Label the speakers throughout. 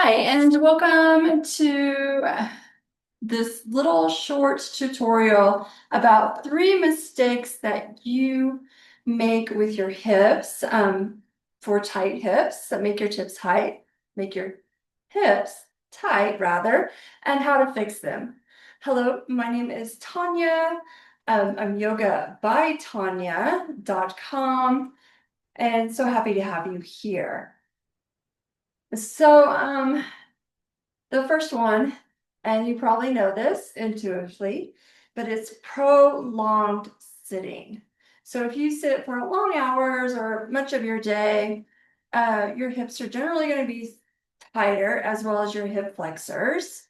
Speaker 1: Hi, and welcome to this little short tutorial about 3 mistakes that you make with your hips for tight hips that make your hips tight rather, and how to fix them. Hello, my name is Tanya. I'm yogabytanya.com, and so happy to have you here. So, the first one, and you probably know this intuitively, but it's prolonged sitting. So if you sit for long hours or much of your day, your hips are generally going to be tighter as well as your hip flexors.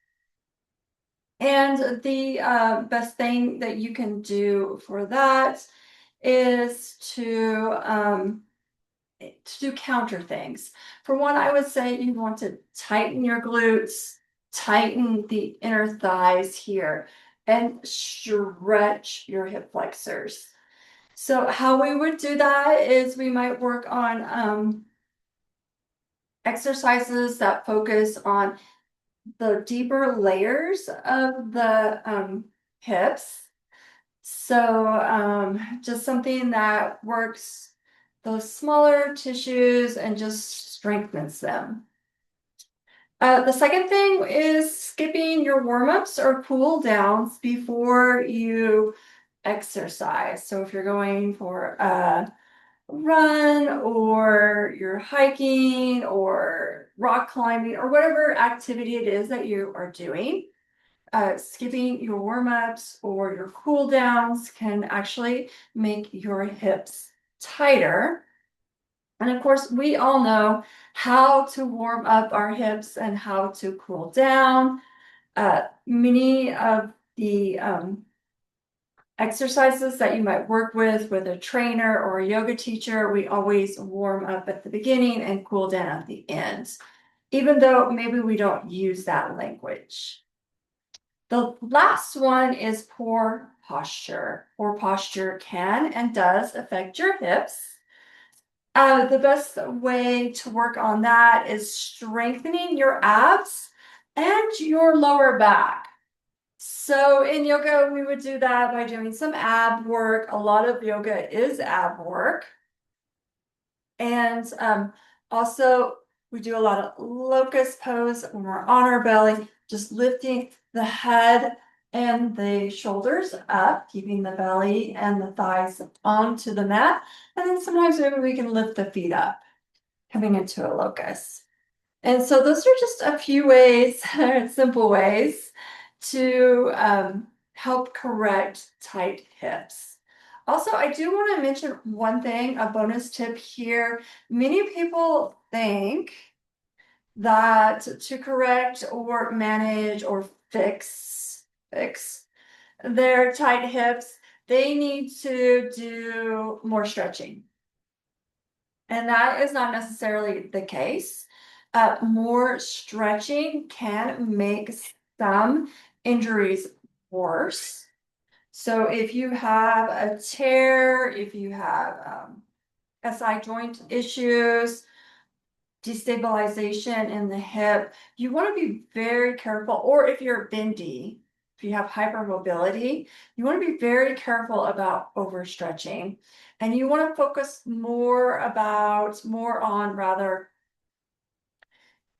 Speaker 1: And the best thing that you can do for that is to do counter things. For one, I would say you want to tighten your glutes, tighten the inner thighs here, and stretch your hip flexors. So how we would do that is we might work on exercises that focus on the deeper layers of the hips. So just something that works those smaller tissues and just strengthens them. The second thing is skipping your warm-ups or cool downs before you exercise. So if you're going for a run or you're hiking or rock climbing or whatever activity it is that you are doing, skipping your warm-ups or your cool downs can actually make your hips tighter. And of course, we all know how to warm up our hips and how to cool down. Many of the exercises that you might work with a trainer or a yoga teacher, we always warm up at the beginning and cool down at the end, even though maybe we don't use that language. The last one is poor posture. Poor posture can and does affect your hips. The best way to work on that is strengthening your abs and your lower back. So in yoga, we would do that by doing some ab work. A lot of yoga is ab work. And also, we do a lot of locust pose when we're on our belly, just lifting the head and the shoulders up, keeping the belly and the thighs onto the mat. And then sometimes maybe we can lift the feet up, coming into a locust. And so those are just a few ways, simple ways, to help correct tight hips. Also, I do want to mention one thing, a bonus tip here. Many people think that to correct or manage or fix their tight hips, they need to do more stretching. And that is not necessarily the case. More stretching can make some injuries worse. So if you have a tear, if you have SI joint issues, destabilization in the hip, you want to be very careful. Or if you're bendy, if you have hypermobility, you want to be very careful about overstretching. And you want to focus more on rather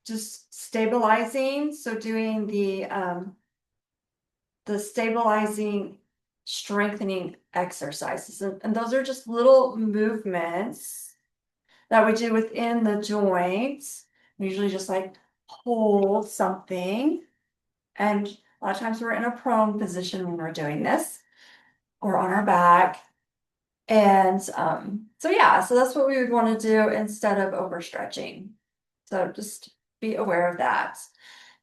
Speaker 1: just stabilizing. So doing the stabilizing, strengthening exercises. And those are just little movements that we do within the joints. We usually just like hold something. And a lot of times we're in a prone position when we're doing this, or on our back. And so yeah, so that's what we would want to do instead of overstretching. So just be aware of that.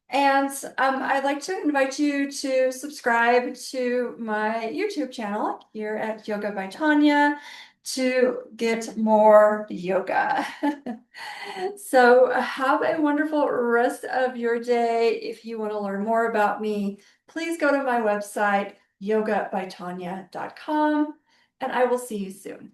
Speaker 1: And I'd like to invite you to subscribe to my YouTube channel here at Yoga by Tanya to get more yoga. So have a wonderful rest of your day. If you want to learn more about me, please go to my website, yogabytanya.com, and I will see you soon.